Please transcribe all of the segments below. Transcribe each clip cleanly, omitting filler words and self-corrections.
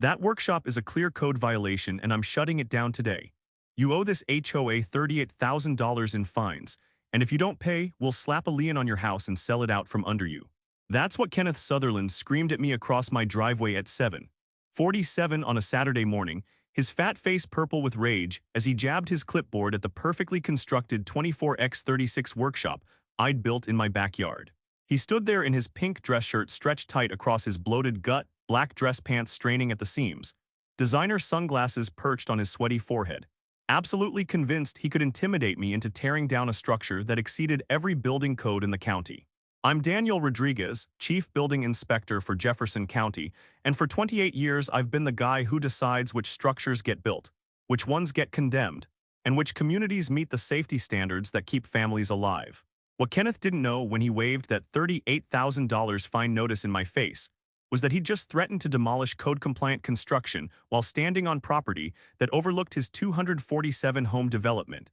That workshop is a clear code violation and I'm shutting it down today. You owe this HOA $38,000 in fines, and if you don't pay, we'll slap a lien on your house and sell it out from under you. That's what Kenneth Sutherland screamed at me across my driveway at 7:47 on a Saturday morning, his fat face purple with rage as he jabbed his clipboard at the perfectly constructed 24x36 workshop I'd built in my backyard. He stood there in his pink dress shirt stretched tight across his bloated gut, black dress pants straining at the seams, designer sunglasses perched on his sweaty forehead, absolutely convinced he could intimidate me into tearing down a structure that exceeded every building code in the county. I'm Daniel Rodriguez, Chief Building Inspector for Jefferson County, and for 28 years I've been the guy who decides which structures get built, which ones get condemned, and which communities meet the safety standards that keep families alive. What Kenneth didn't know when he waved that $38,000 fine notice in my face was that he'd just threatened to demolish code-compliant construction while standing on property that overlooked his 247-home development.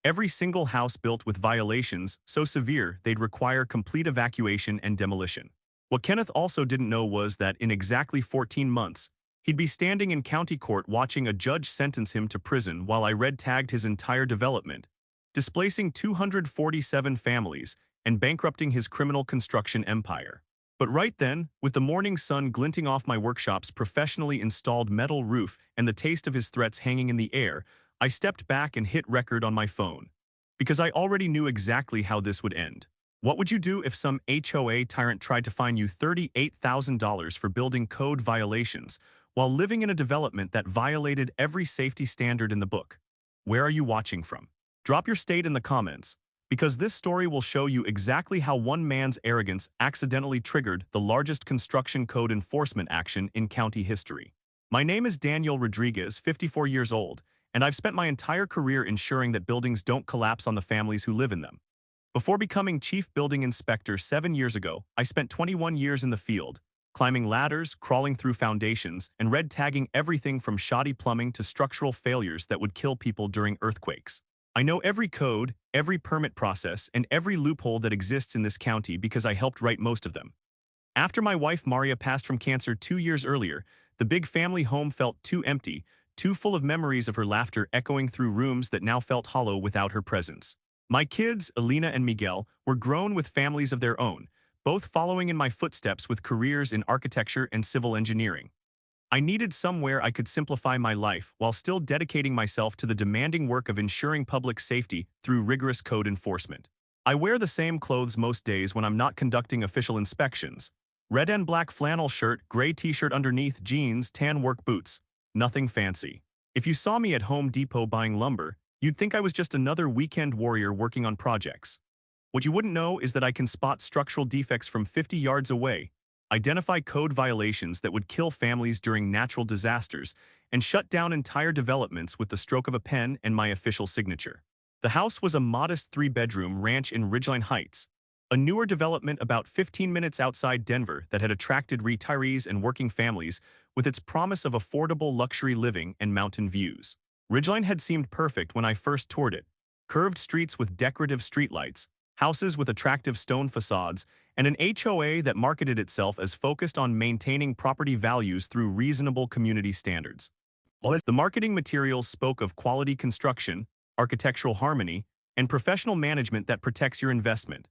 Every single house built with violations so severe they'd require complete evacuation and demolition. What Kenneth also didn't know was that in exactly 14 months, he'd be standing in county court watching a judge sentence him to prison while I red-tagged his entire development, displacing 247 families and bankrupting his criminal construction empire. But right then, with the morning sun glinting off my workshop's professionally installed metal roof and the taste of his threats hanging in the air, I stepped back and hit record on my phone. Because I already knew exactly how this would end. What would you do if some HOA tyrant tried to fine you $38,000 for building code violations while living in a development that violated every safety standard in the book? Where are you watching from? Drop your state in the comments, because this story will show you exactly how one man's arrogance accidentally triggered the largest construction code enforcement action in county history. My name is Daniel Rodriguez, 54 years old, and I've spent my entire career ensuring that buildings don't collapse on the families who live in them. Before becoming Chief Building Inspector 7 years ago, I spent 21 years in the field, climbing ladders, crawling through foundations, and red-tagging everything from shoddy plumbing to structural failures that would kill people during earthquakes. I know every code, every permit process, and every loophole that exists in this county because I helped write most of them. After my wife Maria passed from cancer 2 years earlier, the big family home felt too empty, too full of memories of her laughter echoing through rooms that now felt hollow without her presence. My kids, Alina and Miguel, were grown with families of their own, both following in my footsteps with careers in architecture and civil engineering. I needed somewhere I could simplify my life while still dedicating myself to the demanding work of ensuring public safety through rigorous code enforcement. I wear the same clothes most days when I'm not conducting official inspections. Red and black flannel shirt, gray t-shirt underneath, jeans, tan work boots. Nothing fancy. If you saw me at Home Depot buying lumber, you'd think I was just another weekend warrior working on projects. What you wouldn't know is that I can spot structural defects from 50 yards away, identify code violations that would kill families during natural disasters, and shut down entire developments with the stroke of a pen and my official signature. The house was a modest 3-bedroom ranch in Ridgeline Heights, a newer development about 15 minutes outside Denver that had attracted retirees and working families with its promise of affordable luxury living and mountain views. Ridgeline had seemed perfect when I first toured it. Curved streets with decorative streetlights, houses with attractive stone facades, and an HOA that marketed itself as focused on maintaining property values through reasonable community standards. The marketing materials spoke of quality construction, architectural harmony, and professional management that protects your investment.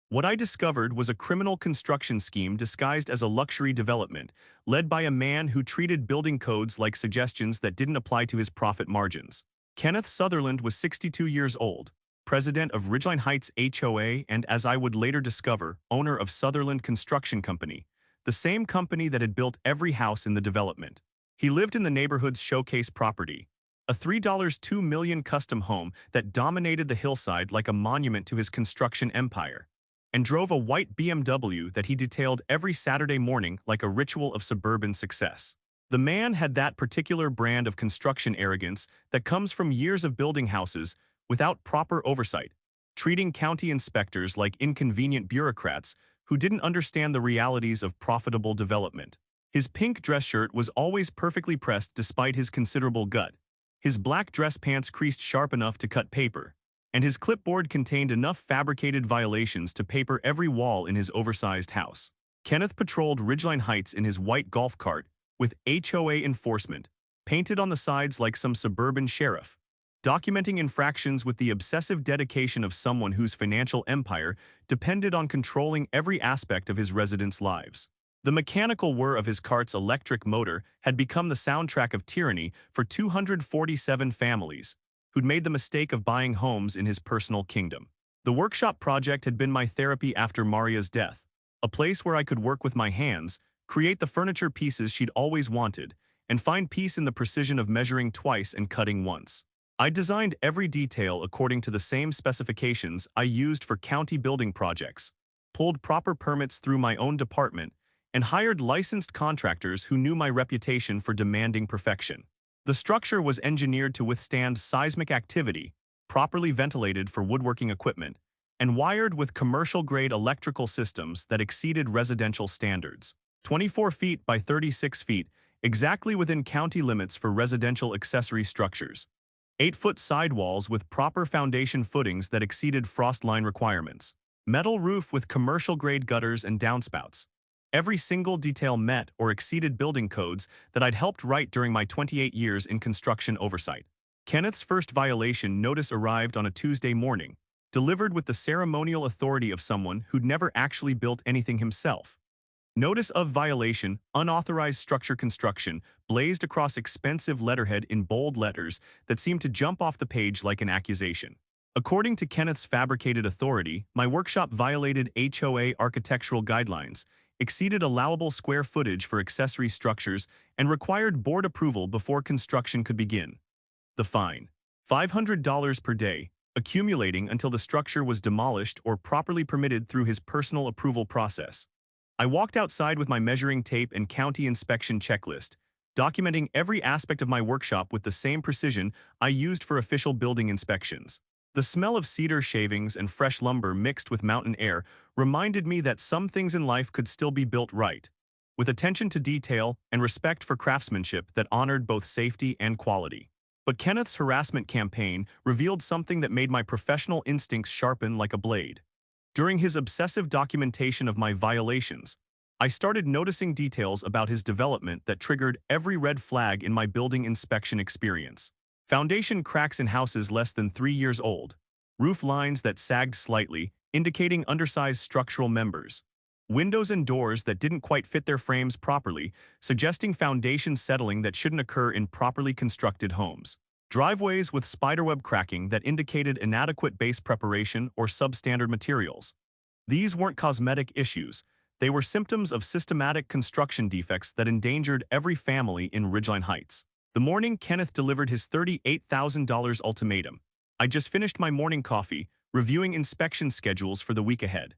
What I discovered was a criminal construction scheme disguised as a luxury development, led by a man who treated building codes like suggestions that didn't apply to his profit margins. Kenneth Sutherland was 62 years old, president of Ridgeline Heights HOA and, as I would later discover, owner of Sutherland Construction Company, the same company that had built every house in the development. He lived in the neighborhood's showcase property, a $3.2 million custom home that dominated the hillside like a monument to his construction empire, and drove a white BMW that he detailed every Saturday morning like a ritual of suburban success. The man had that particular brand of construction arrogance that comes from years of building houses without proper oversight, treating county inspectors like inconvenient bureaucrats who didn't understand the realities of profitable development. His pink dress shirt was always perfectly pressed despite his considerable gut. His black dress pants creased sharp enough to cut paper, and his clipboard contained enough fabricated violations to paper every wall in his oversized house. Kenneth patrolled Ridgeline Heights in his white golf cart, with HOA enforcement, painted on the sides like some suburban sheriff, documenting infractions with the obsessive dedication of someone whose financial empire depended on controlling every aspect of his residents' lives. The mechanical whir of his cart's electric motor had become the soundtrack of tyranny for 247 families who'd made the mistake of buying homes in his personal kingdom. The workshop project had been my therapy after Maria's death, a place where I could work with my hands, create the furniture pieces she'd always wanted, and find peace in the precision of measuring twice and cutting once. I designed every detail according to the same specifications I used for county building projects, pulled proper permits through my own department, and hired licensed contractors who knew my reputation for demanding perfection. The structure was engineered to withstand seismic activity, properly ventilated for woodworking equipment, and wired with commercial-grade electrical systems that exceeded residential standards. 24 feet by 36 feet, exactly within county limits for residential accessory structures. 8-foot sidewalls with proper foundation footings that exceeded frost line requirements. Metal roof with commercial-grade gutters and downspouts. Every single detail met or exceeded building codes that I'd helped write during my 28 years in construction oversight. Kenneth's first violation notice arrived on a Tuesday morning, delivered with the ceremonial authority of someone who'd never actually built anything himself. Notice of violation, unauthorized structure construction, blazed across expensive letterhead in bold letters that seemed to jump off the page like an accusation. According to Kenneth's fabricated authority, my workshop violated HOA architectural guidelines, exceeded allowable square footage for accessory structures, and required board approval before construction could begin. The fine, $500 per day, accumulating until the structure was demolished or properly permitted through his personal approval process. I walked outside with my measuring tape and county inspection checklist, documenting every aspect of my workshop with the same precision I used for official building inspections. The smell of cedar shavings and fresh lumber mixed with mountain air reminded me that some things in life could still be built right, with attention to detail and respect for craftsmanship that honored both safety and quality. But Kenneth's harassment campaign revealed something that made my professional instincts sharpen like a blade. During his obsessive documentation of my violations, I started noticing details about his development that triggered every red flag in my building inspection experience. Foundation cracks in houses less than 3 years old, roof lines that sagged slightly, indicating undersized structural members, windows and doors that didn't quite fit their frames properly, suggesting foundation settling that shouldn't occur in properly constructed homes, driveways with spiderweb cracking that indicated inadequate base preparation or substandard materials. These weren't cosmetic issues, they were symptoms of systematic construction defects that endangered every family in Ridgeline Heights. The morning Kenneth delivered his $38,000 ultimatum, I just finished my morning coffee, reviewing inspection schedules for the week ahead.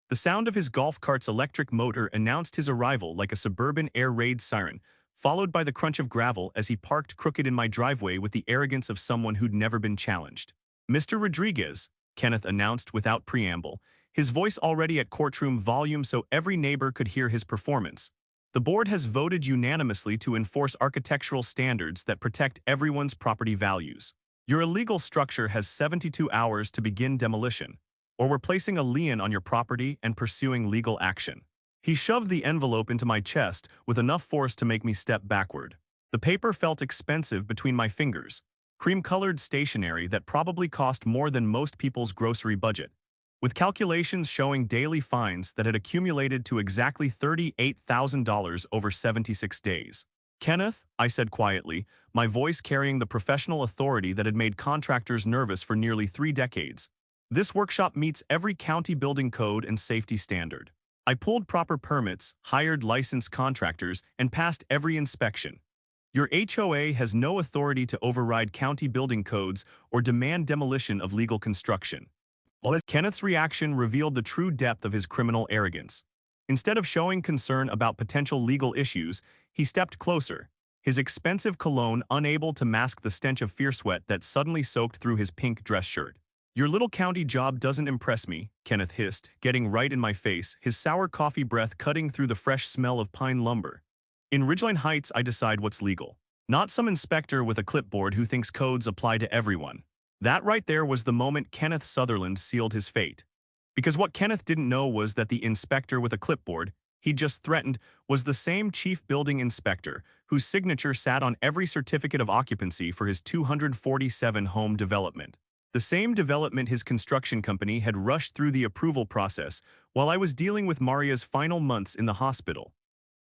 The sound of his golf cart's electric motor announced his arrival like a suburban air raid siren, followed by the crunch of gravel as he parked crooked in my driveway with the arrogance of someone who'd never been challenged. "Mr. Rodriguez," Kenneth announced without preamble, his voice already at courtroom volume so every neighbor could hear his performance. "The board has voted unanimously to enforce architectural standards that protect everyone's property values. Your illegal structure has 72 hours to begin demolition, or we're placing a lien on your property and pursuing legal action." He shoved the envelope into my chest with enough force to make me step backward. The paper felt expensive between my fingers, cream-colored stationery that probably cost more than most people's grocery budget, with calculations showing daily fines that had accumulated to exactly $38,000 over 76 days. "Kenneth," I said quietly, my voice carrying the professional authority that had made contractors nervous for nearly 3 decades. "This workshop meets every county building code and safety standard. I pulled proper permits, hired licensed contractors, and passed every inspection. Your HOA has no authority to override county building codes or demand demolition of legal construction." Kenneth's reaction revealed the true depth of his criminal arrogance. Instead of showing concern about potential legal issues, he stepped closer, his expensive cologne unable to mask the stench of fear sweat that suddenly soaked through his pink dress shirt. "Your little county job doesn't impress me," Kenneth hissed, getting right in my face, his sour coffee breath cutting through the fresh smell of pine lumber. "In Ridgeline Heights, I decide what's legal. Not some inspector with a clipboard who thinks codes apply to everyone." That right there was the moment Kenneth Sutherland sealed his fate. Because what Kenneth didn't know was that the inspector with a clipboard, he just threatened was the same chief building inspector whose signature sat on every certificate of occupancy for his 247-home development. The same development his construction company had rushed through the approval process while I was dealing with Maria's final months in the hospital.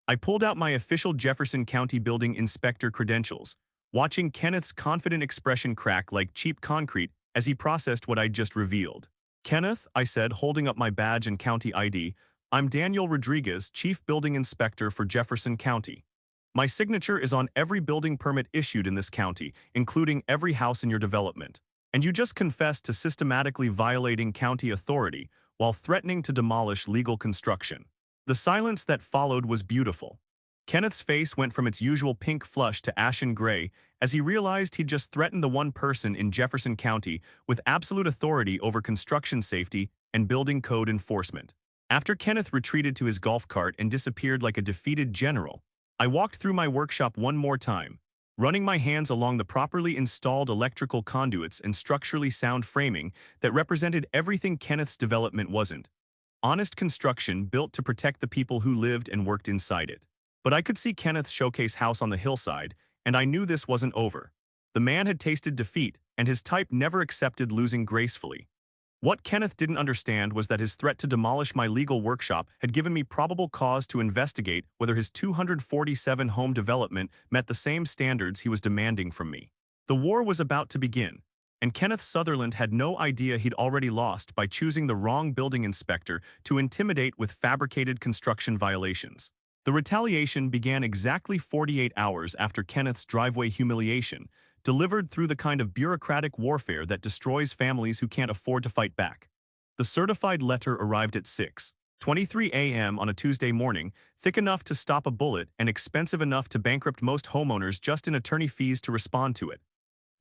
I pulled out my official Jefferson County building inspector credentials, watching Kenneth's confident expression crack like cheap concrete as he processed what I'd just revealed. "Kenneth," I said, holding up my badge and county ID, "I'm Daniel Rodriguez, Chief Building Inspector for Jefferson County. My signature is on every building permit issued in this county, including every house in your development. And you just confessed to systematically violating county authority while threatening to demolish legal construction." The silence that followed was beautiful. Kenneth's face went from its usual pink flush to ashen gray as he realized he'd just threatened the one person in Jefferson County with absolute authority over construction safety and building code enforcement. After Kenneth retreated to his golf cart and disappeared like a defeated general, I walked through my workshop one more time, running my hands along the properly installed electrical conduits and structurally sound framing that represented everything Kenneth's development wasn't. Honest construction built to protect the people who lived and worked inside it. But I could see Kenneth's showcase house on the hillside, and I knew this wasn't over. The man had tasted defeat, and his type never accepted losing gracefully. What Kenneth didn't understand was that his threat to demolish my legal workshop had given me probable cause to investigate whether his 247-home development met the same standards he was demanding from me. The war was about to begin, and Kenneth Sutherland had no idea he'd already lost by choosing the wrong building inspector to intimidate with fabricated construction violations. The retaliation began exactly 48 hours after Kenneth's driveway humiliation, delivered through the kind of bureaucratic warfare that destroys families who can't afford to fight back. The certified letter arrived at 6:23 a.m. on a Tuesday morning, thick enough to stop a bullet and expensive enough to bankrupt most homeowners just in attorney fees to respond to it.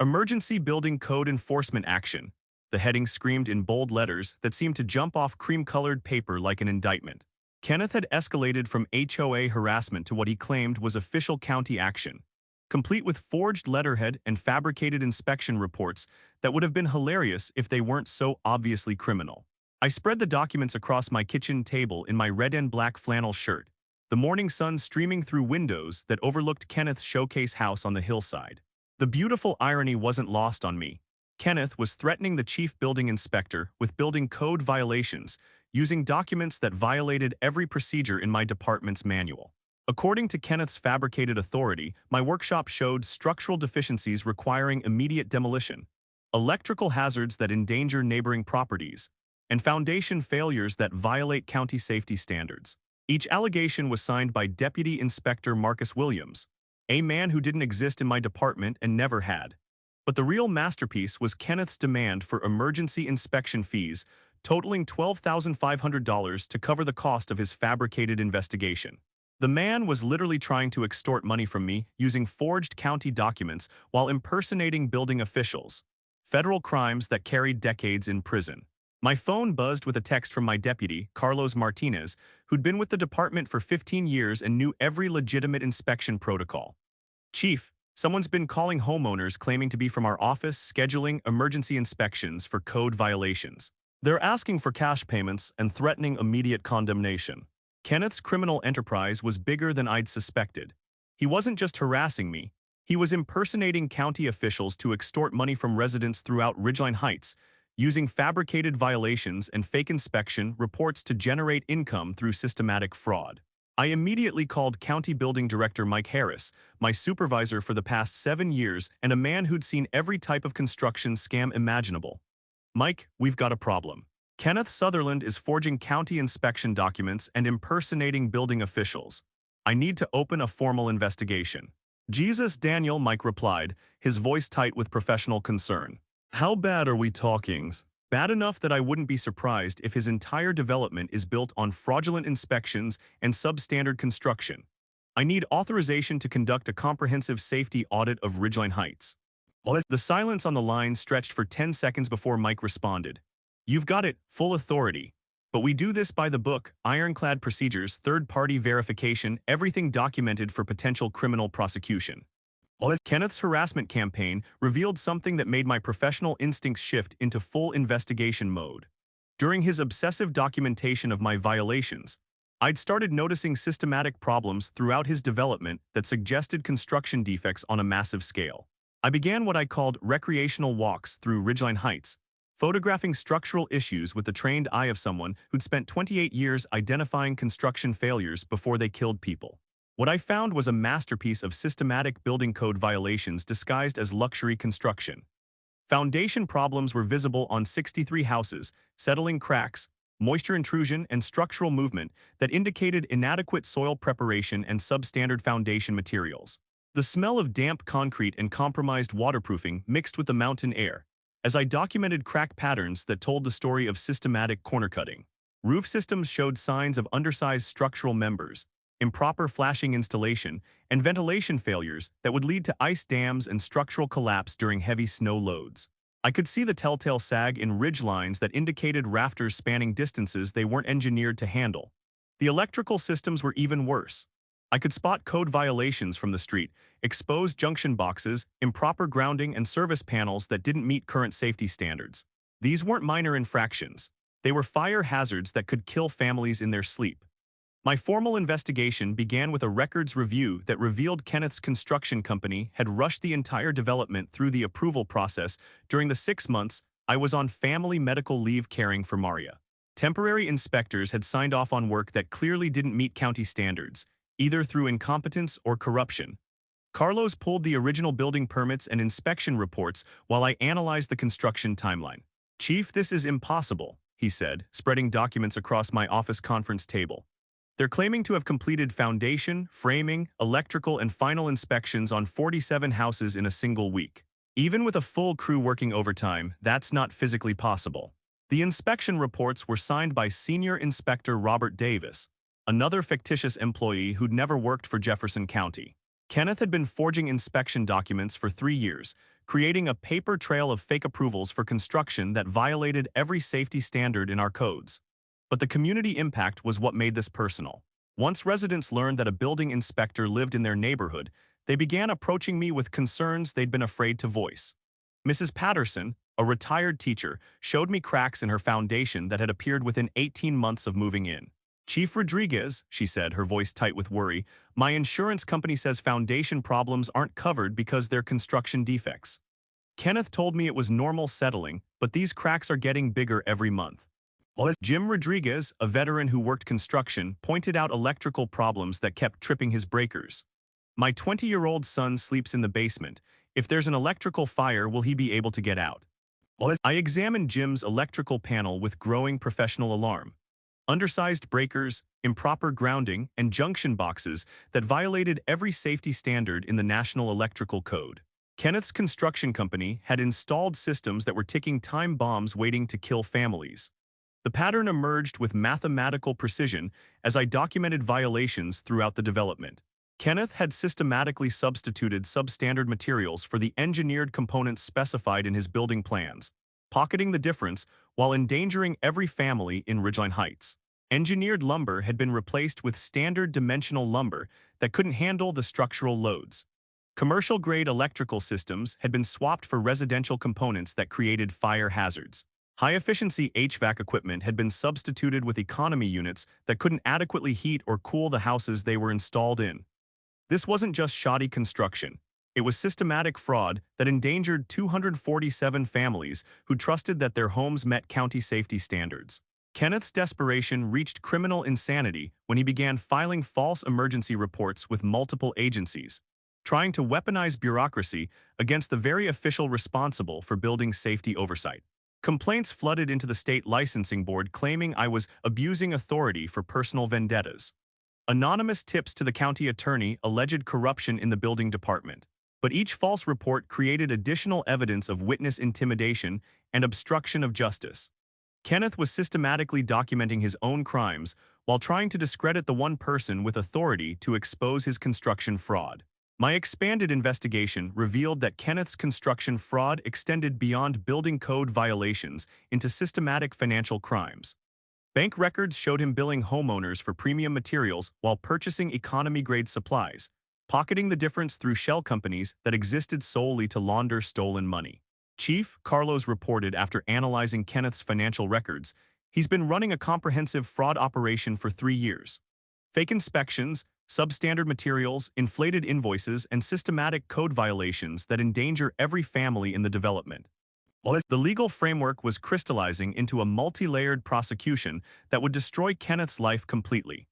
"Emergency Building Code Enforcement Action." The heading screamed in bold letters that seemed to jump off cream-colored paper like an indictment. Kenneth had escalated from HOA harassment to what he claimed was official county action, complete with forged letterhead and fabricated inspection reports that would have been hilarious if they weren't so obviously criminal. I spread the documents across my kitchen table in my red and black flannel shirt, the morning sun streaming through windows that overlooked Kenneth's showcase house on the hillside. The beautiful irony wasn't lost on me. Kenneth was threatening the chief building inspector with building code violations, using documents that violated every procedure in my department's manual. According to Kenneth's fabricated authority, my workshop showed structural deficiencies requiring immediate demolition, electrical hazards that endanger neighboring properties, and foundation failures that violate county safety standards. Each allegation was signed by Deputy Inspector Marcus Williams, a man who didn't exist in my department and never had. But the real masterpiece was Kenneth's demand for emergency inspection fees, totaling $12,500 to cover the cost of his fabricated investigation. The man was literally trying to extort money from me using forged county documents while impersonating building officials, federal crimes that carried decades in prison. My phone buzzed with a text from my deputy, Carlos Martinez, who'd been with the department for 15 years and knew every legitimate inspection protocol. "Chief, someone's been calling homeowners claiming to be from our office scheduling emergency inspections for code violations. They're asking for cash payments and threatening immediate condemnation." Kenneth's criminal enterprise was bigger than I'd suspected. He wasn't just harassing me, he was impersonating county officials to extort money from residents throughout Ridgeline Heights, using fabricated violations and fake inspection reports to generate income through systematic fraud. I immediately called County Building Director Mike Harris, my supervisor for the past 7 years and a man who'd seen every type of construction scam imaginable. "Mike, we've got a problem. Kenneth Sutherland is forging county inspection documents and impersonating building officials. I need to open a formal investigation." "Jesus, Daniel," Mike replied, his voice tight with professional concern. "How bad are we talking?" "Bad enough that I wouldn't be surprised if his entire development is built on fraudulent inspections and substandard construction. I need authorization to conduct a comprehensive safety audit of Ridgeline Heights." The silence on the line stretched for 10 seconds before Mike responded. "You've got it, full authority. But we do this by the book, ironclad procedures, third-party verification, everything documented for potential criminal prosecution." Kenneth's harassment campaign revealed something that made my professional instincts shift into full investigation mode. During his obsessive documentation of my violations, I'd started noticing systematic problems throughout his development that suggested construction defects on a massive scale. I began what I called recreational walks through Ridgeline Heights, photographing structural issues with the trained eye of someone who'd spent 28 years identifying construction failures before they killed people. What I found was a masterpiece of systematic building code violations disguised as luxury construction. Foundation problems were visible on 63 houses, settling cracks, moisture intrusion, and structural movement that indicated inadequate soil preparation and substandard foundation materials. The smell of damp concrete and compromised waterproofing mixed with the mountain air, as I documented crack patterns that told the story of systematic corner cutting. Roof systems showed signs of undersized structural members, improper flashing installation, and ventilation failures that would lead to ice dams and structural collapse during heavy snow loads. I could see the telltale sag in ridge lines that indicated rafters spanning distances they weren't engineered to handle. The electrical systems were even worse. I could spot code violations from the street, exposed junction boxes, improper grounding, and service panels that didn't meet current safety standards. These weren't minor infractions. They were fire hazards that could kill families in their sleep. My formal investigation began with a records review that revealed Kenneth's construction company had rushed the entire development through the approval process during the 6 months I was on family medical leave caring for Maria. Temporary inspectors had signed off on work that clearly didn't meet county standards, either through incompetence or corruption. Carlos pulled the original building permits and inspection reports while I analyzed the construction timeline. "Chief, this is impossible," he said, spreading documents across my office conference table. "They're claiming to have completed foundation, framing, electrical, and final inspections on 47 houses in a single week. Even with a full crew working overtime, that's not physically possible." The inspection reports were signed by Senior Inspector Robert Davis, another fictitious employee who'd never worked for Jefferson County. Kenneth had been forging inspection documents for 3 years, creating a paper trail of fake approvals for construction that violated every safety standard in our codes. But the community impact was what made this personal. Once residents learned that a building inspector lived in their neighborhood, they began approaching me with concerns they'd been afraid to voice. Mrs. Patterson, a retired teacher, showed me cracks in her foundation that had appeared within 18 months of moving in. "Chief Rodriguez," she said, her voice tight with worry, "my insurance company says foundation problems aren't covered because they're construction defects." Kenneth told me it was normal settling, but these cracks are getting bigger every month. Jim Rodriguez, a veteran who worked construction, pointed out electrical problems that kept tripping his breakers. "My 20-year-old son sleeps in the basement. If there's an electrical fire, will he be able to get out?" I examined Jim's electrical panel with growing professional alarm. Undersized breakers, improper grounding, and junction boxes that violated every safety standard in the National Electrical Code. Kenneth's construction company had installed systems that were ticking time bombs waiting to kill families. The pattern emerged with mathematical precision as I documented violations throughout the development. Kenneth had systematically substituted substandard materials for the engineered components specified in his building plans, pocketing the difference while endangering every family in Ridgeline Heights. Engineered lumber had been replaced with standard dimensional lumber that couldn't handle the structural loads. Commercial-grade electrical systems had been swapped for residential components that created fire hazards. High-efficiency HVAC equipment had been substituted with economy units that couldn't adequately heat or cool the houses they were installed in. This wasn't just shoddy construction. It was systematic fraud that endangered 247 families who trusted that their homes met county safety standards. Kenneth's desperation reached criminal insanity when he began filing false emergency reports with multiple agencies, trying to weaponize bureaucracy against the very official responsible for building safety oversight. Complaints flooded into the state licensing board claiming I was abusing authority for personal vendettas. Anonymous tips to the county attorney alleged corruption in the building department. But each false report created additional evidence of witness intimidation and obstruction of justice. Kenneth was systematically documenting his own crimes while trying to discredit the one person with authority to expose his construction fraud. My expanded investigation revealed that Kenneth's construction fraud extended beyond building code violations into systematic financial crimes. Bank records showed him billing homeowners for premium materials while purchasing economy-grade supplies, pocketing the difference through shell companies that existed solely to launder stolen money. Chief, Carlos reported after analyzing Kenneth's financial records, he's been running a comprehensive fraud operation for 3 years. Fake inspections, substandard materials, inflated invoices, and systematic code violations that endanger every family in the development. The legal framework was crystallizing into a multi-layered prosecution that would destroy Kenneth's life completely.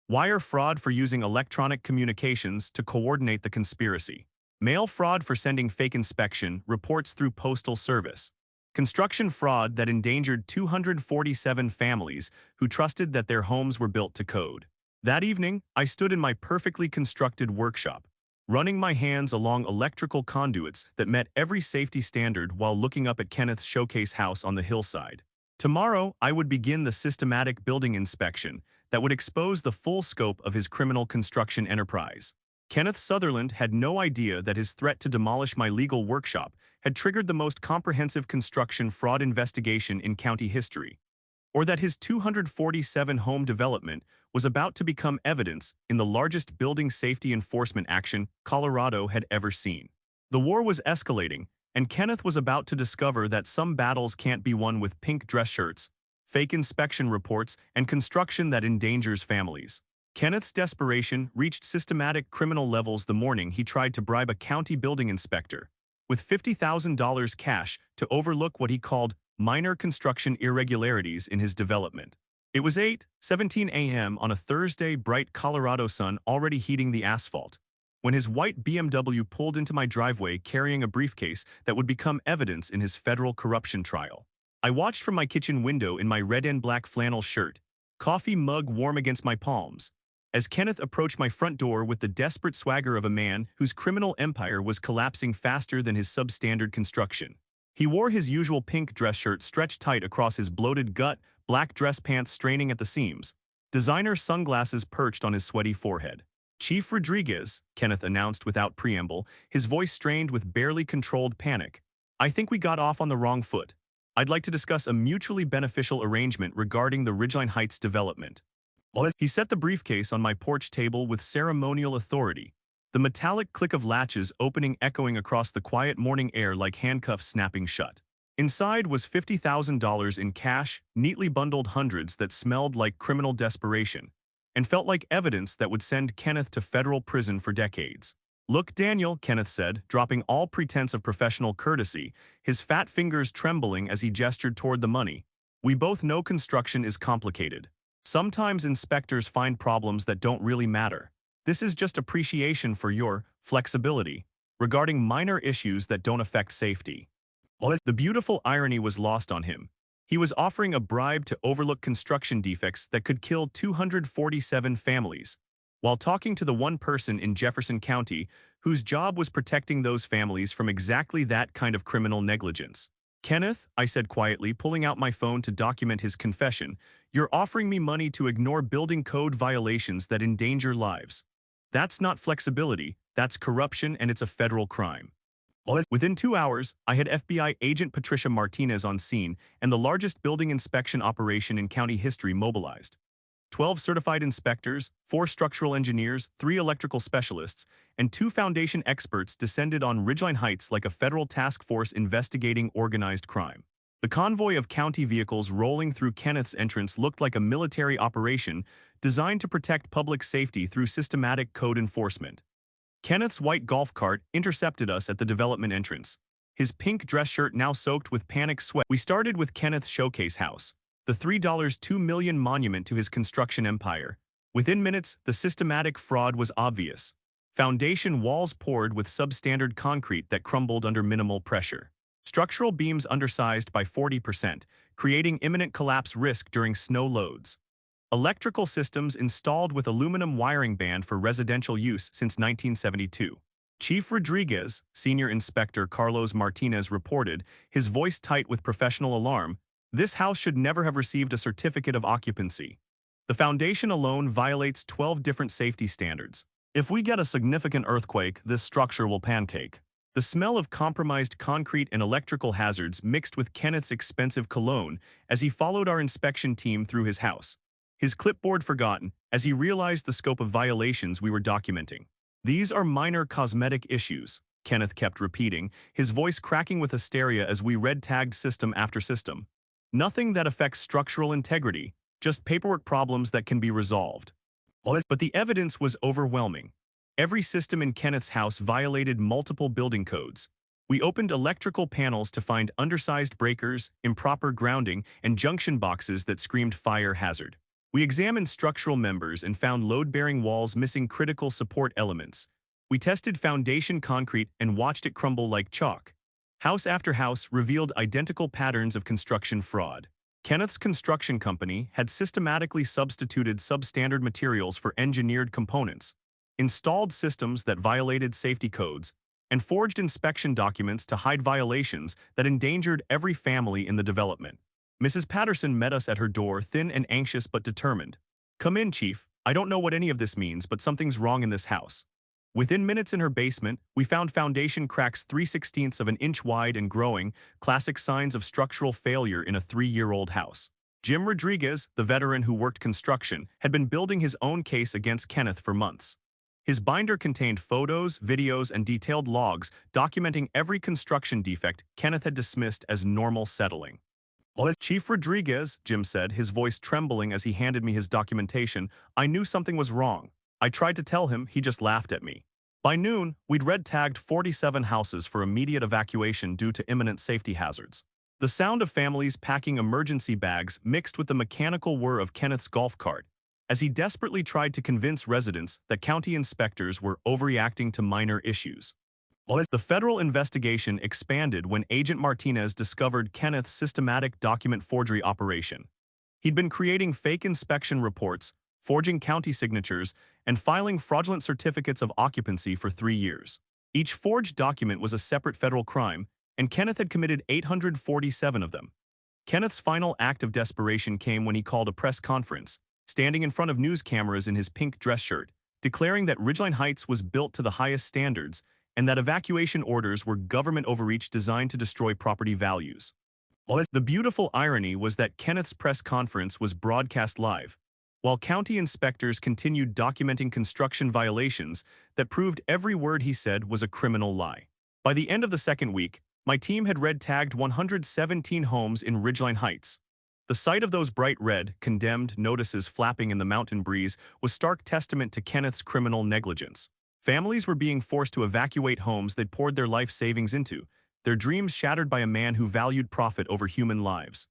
Wire fraud for using electronic communications to coordinate the conspiracy. Mail fraud for sending fake inspection reports through postal service. Construction fraud that endangered 247 families who trusted that their homes were built to code. That evening, I stood in my perfectly constructed workshop, running my hands along electrical conduits that met every safety standard while looking up at Kenneth's showcase house on the hillside. Tomorrow, I would begin the systematic building inspection that would expose the full scope of his criminal construction enterprise. Kenneth Sutherland had no idea that his threat to demolish my legal workshop had triggered the most comprehensive construction fraud investigation in county history, or that his 247-home development was about to become evidence in the largest building safety enforcement action Colorado had ever seen. The war was escalating, and Kenneth was about to discover that some battles can't be won with pink dress shirts, fake inspection reports, and construction that endangers families. Kenneth's desperation reached systematic criminal levels the morning he tried to bribe a county building inspector with $50,000 cash to overlook what he called minor construction irregularities in his development. It was 8:17 a.m. on a Thursday, bright Colorado sun already heating the asphalt, when his white BMW pulled into my driveway carrying a briefcase that would become evidence in his federal corruption trial. I watched from my kitchen window in my red and black flannel shirt, coffee mug warm against my palms, as Kenneth approached my front door with the desperate swagger of a man whose criminal empire was collapsing faster than his substandard construction. He wore his usual pink dress shirt stretched tight across his bloated gut, black dress pants straining at the seams, designer sunglasses perched on his sweaty forehead. "Chief Rodriguez," Kenneth announced without preamble, his voice strained with barely controlled panic. "I think we got off on the wrong foot. I'd like to discuss a mutually beneficial arrangement regarding the Ridgeline Heights development." He set the briefcase on my porch table with ceremonial authority, the metallic click of latches opening echoing across the quiet morning air like handcuffs snapping shut. Inside was $50,000 in cash, neatly bundled hundreds that smelled like criminal desperation, and felt like evidence that would send Kenneth to federal prison for decades. "Look, Daniel," Kenneth said, dropping all pretense of professional courtesy, his fat fingers trembling as he gestured toward the money. "We both know construction is complicated. Sometimes inspectors find problems that don't really matter. This is just appreciation for your flexibility regarding minor issues that don't affect safety." The beautiful irony was lost on him. He was offering a bribe to overlook construction defects that could kill 247 families, while talking to the one person in Jefferson County whose job was protecting those families from exactly that kind of criminal negligence. "Kenneth," I said quietly, pulling out my phone to document his confession, "you're offering me money to ignore building code violations that endanger lives. That's not flexibility, that's corruption, and it's a federal crime." Within 2 hours, I had FBI agent Patricia Martinez on scene and the largest building inspection operation in county history mobilized. 12 certified inspectors, 4 structural engineers, 3 electrical specialists, and 2 foundation experts descended on Ridgeline Heights like a federal task force investigating organized crime. The convoy of county vehicles rolling through Kenneth's entrance looked like a military operation designed to protect public safety through systematic code enforcement. Kenneth's white golf cart intercepted us at the development entrance, his pink dress shirt now soaked with panic sweat. We started with Kenneth's showcase house, the $3.2 million monument to his construction empire. Within minutes, the systematic fraud was obvious. Foundation walls poured with substandard concrete that crumbled under minimal pressure. Structural beams undersized by 40%, creating imminent collapse risk during snow loads. Electrical systems installed with aluminum wiring band for residential use since 1972. Chief Rodriguez, Senior Inspector Carlos Martinez reported, his voice tight with professional alarm, "This house should never have received a certificate of occupancy. The foundation alone violates 12 different safety standards. If we get a significant earthquake, this structure will pancake." The smell of compromised concrete and electrical hazards mixed with Kenneth's expensive cologne as he followed our inspection team through his house, his clipboard forgotten as he realized the scope of violations we were documenting. "These are minor cosmetic issues," Kenneth kept repeating, his voice cracking with hysteria as we red-tagged system after system. "Nothing that affects structural integrity, just paperwork problems that can be resolved." But the evidence was overwhelming. Every system in Kenneth's house violated multiple building codes. We opened electrical panels to find undersized breakers, improper grounding, and junction boxes that screamed fire hazard. We examined structural members and found load-bearing walls missing critical support elements. We tested foundation concrete and watched it crumble like chalk. House after house revealed identical patterns of construction fraud. Kenneth's construction company had systematically substituted substandard materials for engineered components, installed systems that violated safety codes, and forged inspection documents to hide violations that endangered every family in the development. Mrs. Patterson met us at her door, thin and anxious but determined. "Come in, Chief. I don't know what any of this means, but something's wrong in this house." Within minutes in her basement, we found foundation cracks 3/16 of an inch wide and growing, classic signs of structural failure in a 3-year-old house. Jim Rodriguez, the veteran who worked construction, had been building his own case against Kenneth for months. His binder contained photos, videos, and detailed logs documenting every construction defect Kenneth had dismissed as normal settling. "Chief Rodriguez," Jim said, his voice trembling as he handed me his documentation, "I knew something was wrong. I tried to tell him, he just laughed at me." By noon, we'd red-tagged 47 houses for immediate evacuation due to imminent safety hazards. The sound of families packing emergency bags mixed with the mechanical whir of Kenneth's golf cart, as he desperately tried to convince residents that county inspectors were overreacting to minor issues. The federal investigation expanded when Agent Martinez discovered Kenneth's systematic document forgery operation. He'd been creating fake inspection reports, forging county signatures, and filing fraudulent certificates of occupancy for 3 years. Each forged document was a separate federal crime, and Kenneth had committed 847 of them. Kenneth's final act of desperation came when he called a press conference, standing in front of news cameras in his pink dress shirt, declaring that Ridgeline Heights was built to the highest standards and that evacuation orders were government overreach designed to destroy property values. The beautiful irony was that Kenneth's press conference was broadcast live, while county inspectors continued documenting construction violations that proved every word he said was a criminal lie. By the end of the second week, my team had red-tagged 117 homes in Ridgeline Heights. The sight of those bright red, condemned notices flapping in the mountain breeze was stark testament to Kenneth's criminal negligence. Families were being forced to evacuate homes they'd poured their life savings into, their dreams shattered by a man who valued profit over human lives.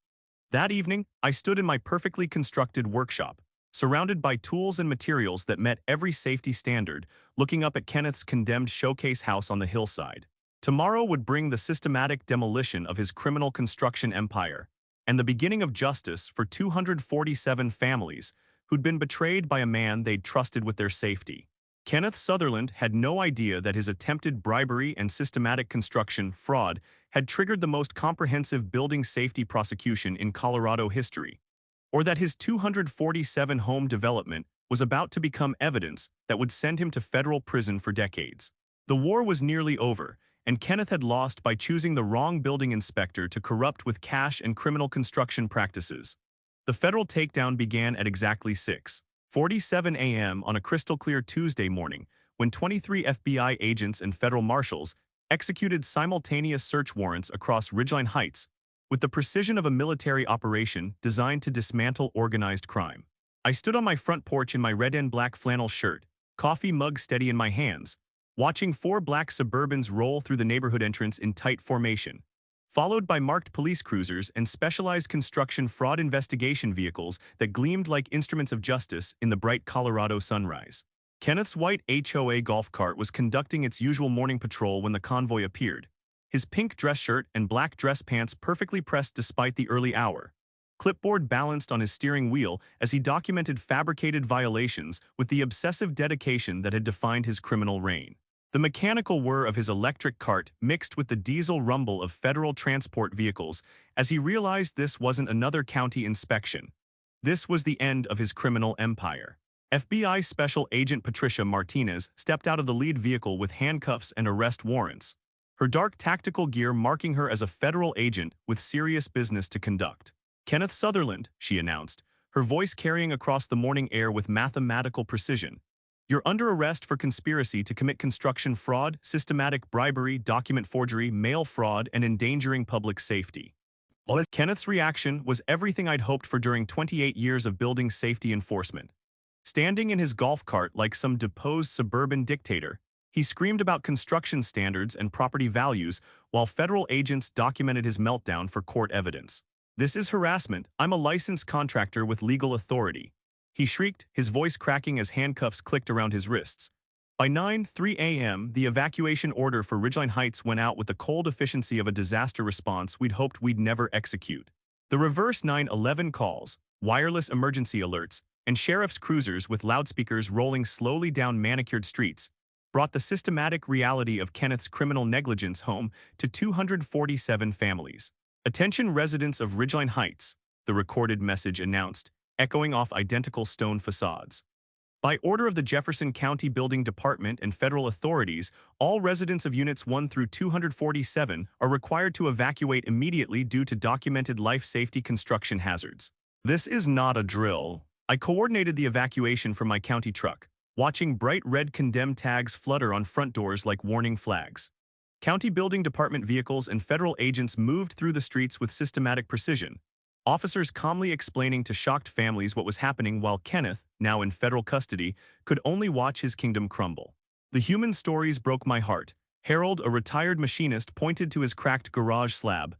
That evening, I stood in my perfectly constructed workshop, surrounded by tools and materials that met every safety standard, looking up at Kenneth's condemned showcase house on the hillside. Tomorrow would bring the systematic demolition of his criminal construction empire, and the beginning of justice for 247 families who'd been betrayed by a man they'd trusted with their safety. Kenneth Sutherland had no idea that his attempted bribery and systematic construction fraud had triggered the most comprehensive building safety prosecution in Colorado history, or that his 247 home development was about to become evidence that would send him to federal prison for decades. The war was nearly over, and Kenneth had lost by choosing the wrong building inspector to corrupt with cash and criminal construction practices. The federal takedown began at exactly 6:47 a.m. on a crystal-clear Tuesday morning, when 23 FBI agents and federal marshals executed simultaneous search warrants across Ridgeline Heights with the precision of a military operation designed to dismantle organized crime. I stood on my front porch in my red and black flannel shirt, coffee mug steady in my hands, watching 4 black Suburbans roll through the neighborhood entrance in tight formation, followed by marked police cruisers and specialized construction fraud investigation vehicles that gleamed like instruments of justice in the bright Colorado sunrise. Kenneth's white HOA golf cart was conducting its usual morning patrol when the convoy appeared, his pink dress shirt and black dress pants perfectly pressed despite the early hour. Clipboard balanced on his steering wheel as he documented fabricated violations with the obsessive dedication that had defined his criminal reign. The mechanical whir of his electric cart mixed with the diesel rumble of federal transport vehicles as he realized this wasn't another county inspection. This was the end of his criminal empire. FBI Special Agent Patricia Martinez stepped out of the lead vehicle with handcuffs and arrest warrants, her dark tactical gear marking her as a federal agent with serious business to conduct. "Kenneth Sutherland," she announced, her voice carrying across the morning air with mathematical precision. "You're under arrest for conspiracy to commit construction fraud, systematic bribery, document forgery, mail fraud, and endangering public safety." Kenneth's reaction was everything I'd hoped for during 28 years of building safety enforcement. Standing in his golf cart like some deposed suburban dictator, he screamed about construction standards and property values while federal agents documented his meltdown for court evidence. "This is harassment. I'm a licensed contractor with legal authority," he shrieked, his voice cracking as handcuffs clicked around his wrists. By 9:03 a.m., the evacuation order for Ridgeline Heights went out with the cold efficiency of a disaster response we'd hoped we'd never execute. The reverse 911 calls, wireless emergency alerts, and sheriff's cruisers with loudspeakers rolling slowly down manicured streets brought the systematic reality of Kenneth's criminal negligence home to 247 families. "Attention residents of Ridgeline Heights," the recorded message announced, echoing off identical stone facades. "By order of the Jefferson County Building Department and federal authorities, all residents of Units 1 through 247 are required to evacuate immediately due to documented life safety construction hazards." This is not a drill. I coordinated the evacuation from my county truck, watching bright red condemned tags flutter on front doors like warning flags. County Building Department vehicles and federal agents moved through the streets with systematic precision, officers calmly explaining to shocked families what was happening while Kenneth, now in federal custody, could only watch his kingdom crumble. "The human stories broke my heart." Harold, a retired machinist, pointed to his cracked garage slab.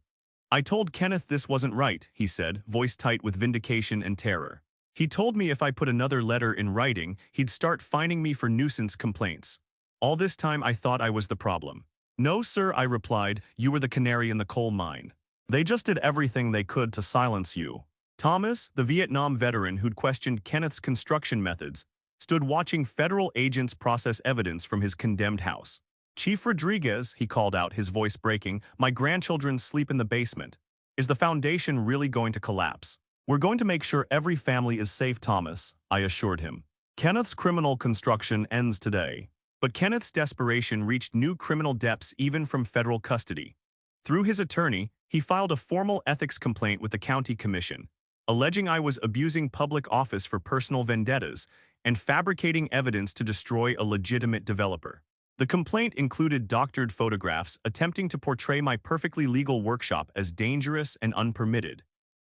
"I told Kenneth this wasn't right," he said, voice tight with vindication and terror. "He told me if I put another letter in writing, he'd start fining me for nuisance complaints. All this time I thought I was the problem." "No, sir," I replied, "you were the canary in the coal mine. They just did everything they could to silence you." Thomas, the Vietnam veteran who'd questioned Kenneth's construction methods, stood watching federal agents process evidence from his condemned house. "Chief Rodriguez," he called out, his voice breaking, "my grandchildren sleep in the basement. Is the foundation really going to collapse?" "We're going to make sure every family is safe, Thomas," I assured him. "Kenneth's criminal construction ends today." But Kenneth's desperation reached new criminal depths even from federal custody. Through his attorney, he filed a formal ethics complaint with the county commission, alleging I was abusing public office for personal vendettas and fabricating evidence to destroy a legitimate developer. The complaint included doctored photographs attempting to portray my perfectly legal workshop as dangerous and unpermitted.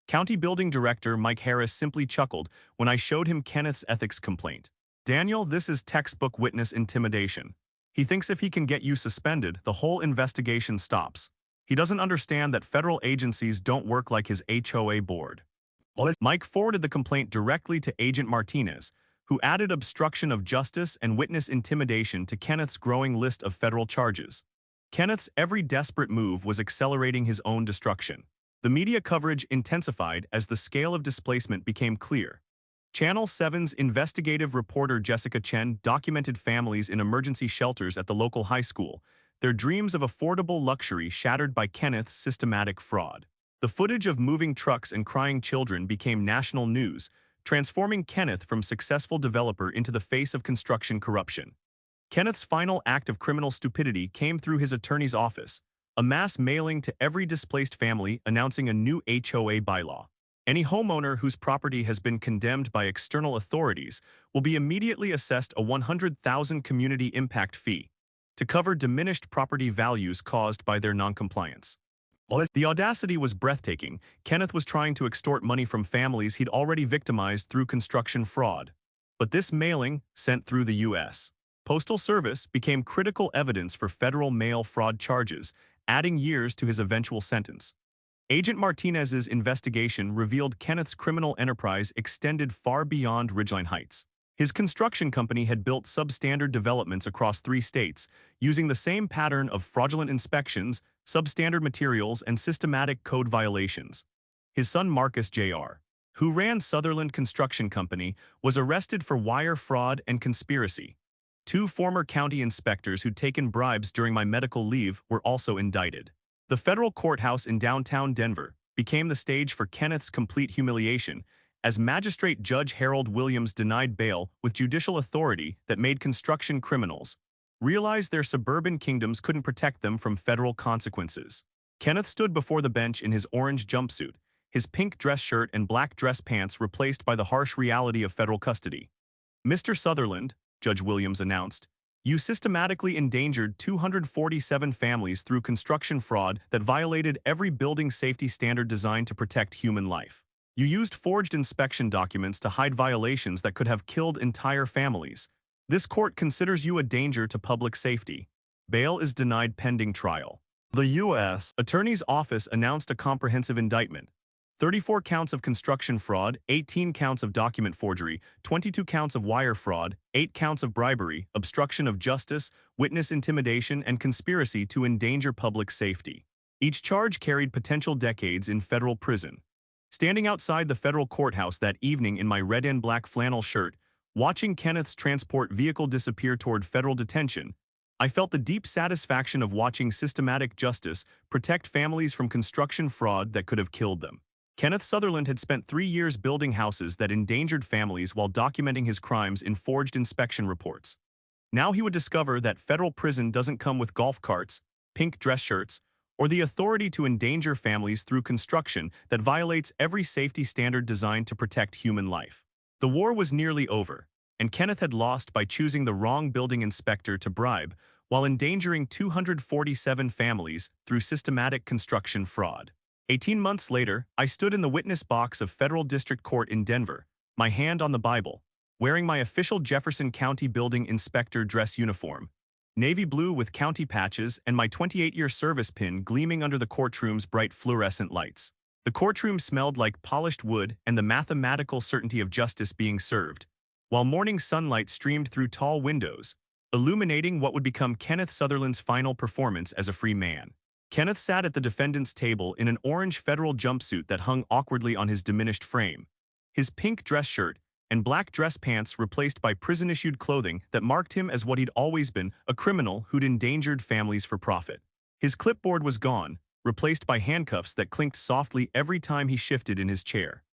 County Building Director Mike Harris simply chuckled when I showed him Kenneth's ethics complaint. "Daniel, this is textbook witness intimidation. He thinks if he can get you suspended, the whole investigation stops. He doesn't understand that federal agencies don't work like his HOA board." Mike forwarded the complaint directly to Agent Martinez, who added obstruction of justice and witness intimidation to Kenneth's growing list of federal charges. Kenneth's every desperate move was accelerating his own destruction. The media coverage intensified as the scale of displacement became clear. Channel 7's investigative reporter Jessica Chen documented families in emergency shelters at the local high school, their dreams of affordable luxury shattered by Kenneth's systematic fraud. The footage of moving trucks and crying children became national news, transforming Kenneth from successful developer into the face of construction corruption. Kenneth's final act of criminal stupidity came through his attorney's office, a mass mailing to every displaced family announcing a new HOA bylaw. Any homeowner whose property has been condemned by external authorities will be immediately assessed a $100,000 community impact fee to cover diminished property values caused by their noncompliance. The audacity was breathtaking. Kenneth was trying to extort money from families he'd already victimized through construction fraud. But this mailing, sent through the U.S. Postal Service, became critical evidence for federal mail fraud charges, adding years to his eventual sentence. Agent Martinez's investigation revealed Kenneth's criminal enterprise extended far beyond Ridgeline Heights. His construction company had built substandard developments across 3 states, using the same pattern of fraudulent inspections, substandard materials, and systematic code violations. His son Marcus Jr., who ran Sutherland Construction Company, was arrested for wire fraud and conspiracy. 2 former county inspectors who'd taken bribes during my medical leave were also indicted. The federal courthouse in downtown Denver became the stage for Kenneth's complete humiliation, as Magistrate Judge Harold Williams denied bail with judicial authority that made construction criminals realize their suburban kingdoms couldn't protect them from federal consequences. Kenneth stood before the bench in his orange jumpsuit, his pink dress shirt and black dress pants replaced by the harsh reality of federal custody. "Mr. Sutherland," Judge Williams announced, "you systematically endangered 247 families through construction fraud that violated every building safety standard designed to protect human life. You used forged inspection documents to hide violations that could have killed entire families. This court considers you a danger to public safety. Bail is denied pending trial. The U.S. Attorney's Office announced a comprehensive indictment. 34 counts of construction fraud, 18 counts of document forgery, 22 counts of wire fraud, 8 counts of bribery, obstruction of justice, witness intimidation, and conspiracy to endanger public safety. Each charge carried potential decades in federal prison. Standing outside the federal courthouse that evening in my red and black flannel shirt, watching Kenneth's transport vehicle disappear toward federal detention, I felt the deep satisfaction of watching systematic justice protect families from construction fraud that could have killed them. Kenneth Sutherland had spent 3 years building houses that endangered families while documenting his crimes in forged inspection reports. Now he would discover that federal prison doesn't come with golf carts, pink dress shirts, or the authority to endanger families through construction that violates every safety standard designed to protect human life. The war was nearly over, and Kenneth had lost by choosing the wrong building inspector to bribe while endangering 247 families through systematic construction fraud. 18 months later, I stood in the witness box of Federal District Court in Denver, my hand on the Bible, wearing my official Jefferson County Building Inspector dress uniform, navy blue with county patches and my 28-year service pin gleaming under the courtroom's bright fluorescent lights. The courtroom smelled like polished wood and the mathematical certainty of justice being served, while morning sunlight streamed through tall windows, illuminating what would become Kenneth Sutherland's final performance as a free man. Kenneth sat at the defendant's table in an orange federal jumpsuit that hung awkwardly on his diminished frame. His pink dress shirt and black dress pants replaced by prison-issued clothing that marked him as what he'd always been, a criminal who'd endangered families for profit. His clipboard was gone, replaced by handcuffs that clinked softly every time he shifted in his chair.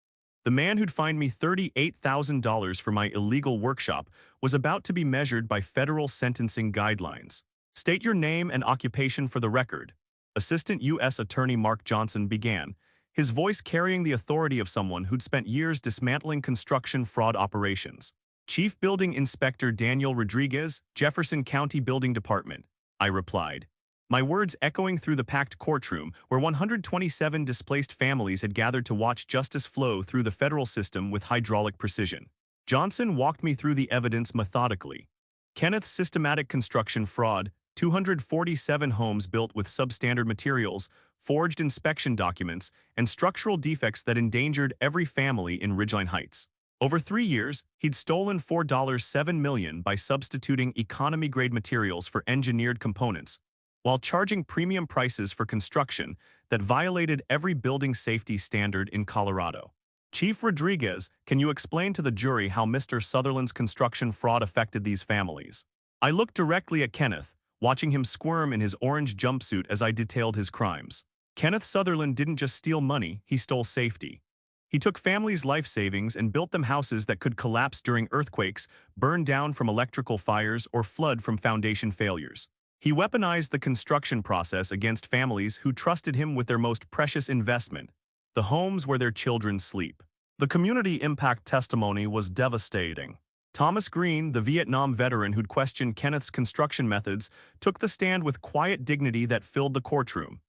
The man who'd fined me $38,000 for my illegal workshop was about to be measured by federal sentencing guidelines. "State your name and occupation for the record," Assistant U.S. Attorney Mark Johnson began, his voice carrying the authority of someone who'd spent years dismantling construction fraud operations. "Chief Building Inspector Daniel Rodriguez, Jefferson County Building Department," I replied, my words echoing through the packed courtroom where 127 displaced families had gathered to watch justice flow through the federal system with hydraulic precision. Johnson walked me through the evidence methodically. Kenneth's systematic construction fraud, 247 homes built with substandard materials, forged inspection documents, and structural defects that endangered every family in Ridgeline Heights. Over 3 years, he'd stolen $4.7 million by substituting economy-grade materials for engineered components, while charging premium prices for construction that violated every building safety standard in Colorado. "Chief Rodriguez, can you explain to the jury how Mr. Sutherland's construction fraud affected these families?" I looked directly at Kenneth, watching him squirm in his orange jumpsuit as I detailed his crimes. Kenneth Sutherland didn't just steal money, he stole safety. He took families' life savings and built them houses that could collapse during earthquakes, burn down from electrical fires, or flood from foundation failures. He weaponized the construction process against families who trusted him with their most precious investment, the homes where their children sleep. The community impact testimony was devastating. Thomas Green, the Vietnam veteran who'd questioned Kenneth's construction methods, took the stand with quiet dignity that filled the courtroom.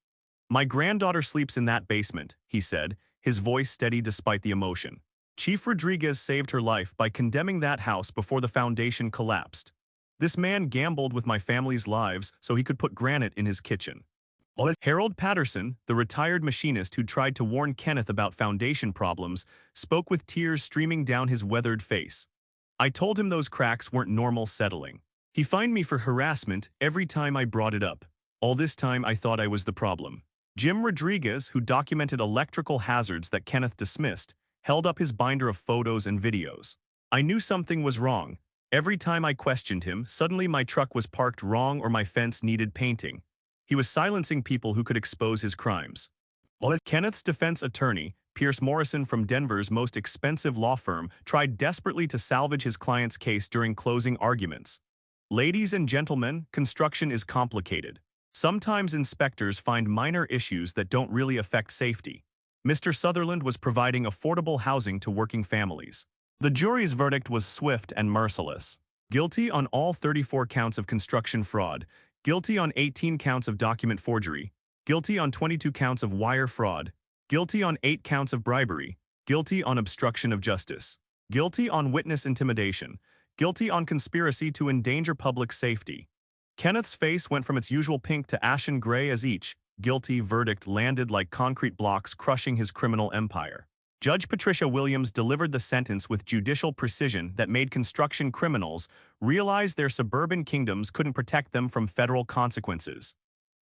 "My granddaughter sleeps in that basement," he said, his voice steady despite the emotion. "Chief Rodriguez saved her life by condemning that house before the foundation collapsed. This man gambled with my family's lives so he could put granite in his kitchen." Harold Patterson, the retired machinist who'd tried to warn Kenneth about foundation problems, spoke with tears streaming down his weathered face. "I told him those cracks weren't normal settling. He fined me for harassment every time I brought it up. All this time I thought I was the problem." Jim Rodriguez, who documented electrical hazards that Kenneth dismissed, held up his binder of photos and videos. "I knew something was wrong. Every time I questioned him, suddenly my truck was parked wrong or my fence needed painting." He was silencing people who could expose his crimes. Kenneth's defense attorney, Pierce Morrison from Denver's most expensive law firm, tried desperately to salvage his client's case during closing arguments. "Ladies and gentlemen, construction is complicated. Sometimes inspectors find minor issues that don't really affect safety. Mr. Sutherland was providing affordable housing to working families." The jury's verdict was swift and merciless. Guilty on all 34 counts of construction fraud, guilty on 18 counts of document forgery, guilty on 22 counts of wire fraud, guilty on 8 counts of bribery, guilty on obstruction of justice, guilty on witness intimidation, guilty on conspiracy to endanger public safety. Kenneth's face went from its usual pink to ashen gray as each guilty verdict landed like concrete blocks crushing his criminal empire. Judge Patricia Williams delivered the sentence with judicial precision that made construction criminals realize their suburban kingdoms couldn't protect them from federal consequences.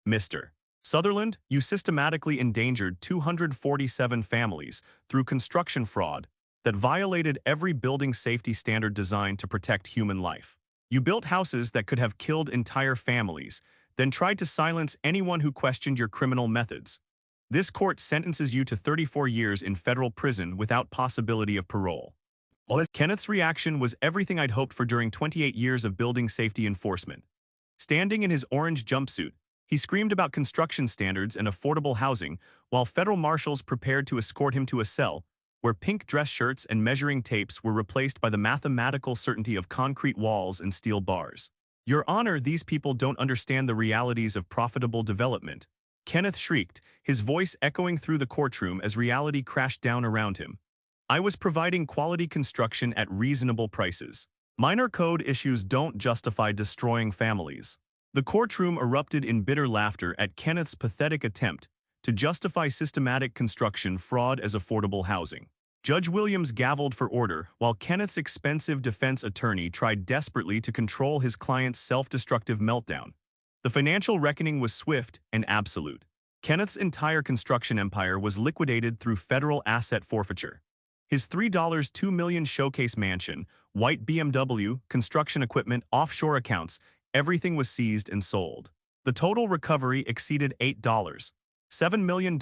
Mr. Sutherland, you systematically endangered 247 families through construction fraud that violated every building safety standard designed to protect human life. You built houses that could have killed entire families, then tried to silence anyone who questioned your criminal methods. This court sentences you to 34 years in federal prison without possibility of parole. Kenneth's reaction was everything I'd hoped for during 28 years of building safety enforcement. Standing in his orange jumpsuit, he screamed about construction standards and affordable housing while federal marshals prepared to escort him to a cell where pink dress shirts and measuring tapes were replaced by the mathematical certainty of concrete walls and steel bars. Your Honor, these people don't understand the realities of profitable development. Kenneth shrieked, his voice echoing through the courtroom as reality crashed down around him. I was providing quality construction at reasonable prices. Minor code issues don't justify destroying families. The courtroom erupted in bitter laughter at Kenneth's pathetic attempt to justify systematic construction fraud as affordable housing. Judge Williams gavelled for order while Kenneth's expensive defense attorney tried desperately to control his client's self-destructive meltdown. The financial reckoning was swift and absolute. Kenneth's entire construction empire was liquidated through federal asset forfeiture. His $3.2 million showcase mansion, white BMW, construction equipment, offshore accounts, everything was seized and sold. The total recovery exceeded $7 million,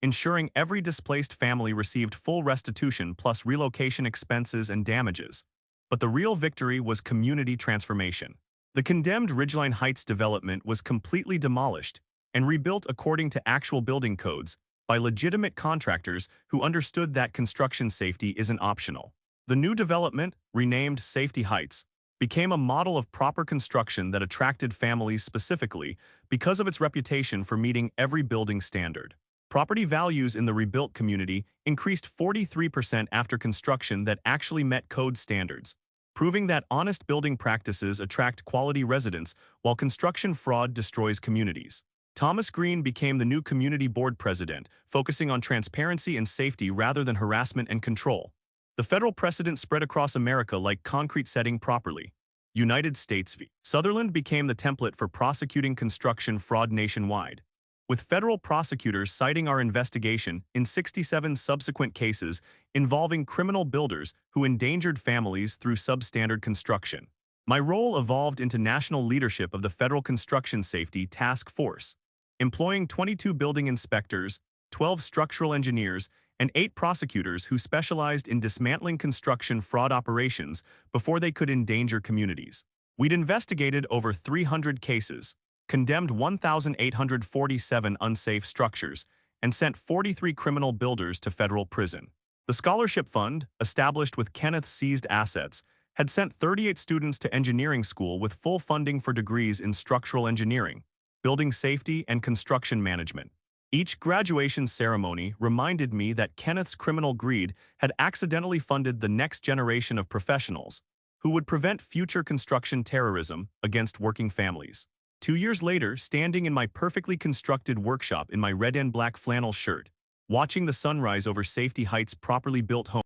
ensuring every displaced family received full restitution plus relocation expenses and damages. But the real victory was community transformation. The condemned Ridgeline Heights development was completely demolished and rebuilt according to actual building codes by legitimate contractors who understood that construction safety isn't optional. The new development, renamed Safety Heights, became a model of proper construction that attracted families specifically because of its reputation for meeting every building standard. Property values in the rebuilt community increased 43% after construction that actually met code standards, proving that honest building practices attract quality residents while construction fraud destroys communities. Thomas Green became the new community board president, focusing on transparency and safety rather than harassment and control. The federal precedent spread across America like concrete setting properly. United States v. Sutherland became the template for prosecuting construction fraud nationwide, with federal prosecutors citing our investigation in 67 subsequent cases involving criminal builders who endangered families through substandard construction. My role evolved into national leadership of the Federal Construction Safety Task Force, employing 22 building inspectors, 12 structural engineers, and 8 prosecutors who specialized in dismantling construction fraud operations before they could endanger communities. We'd investigated over 300 cases, condemned 1,847 unsafe structures, and sent 43 criminal builders to federal prison. The scholarship fund, established with Kenneth's seized assets, had sent 38 students to engineering school with full funding for degrees in structural engineering, building safety, and construction management. Each graduation ceremony reminded me that Kenneth's criminal greed had accidentally funded the next generation of professionals who would prevent future construction terrorism against working families. 2 years later, standing in my perfectly constructed workshop in my red and black flannel shirt, watching the sunrise over Safety Heights' properly built home,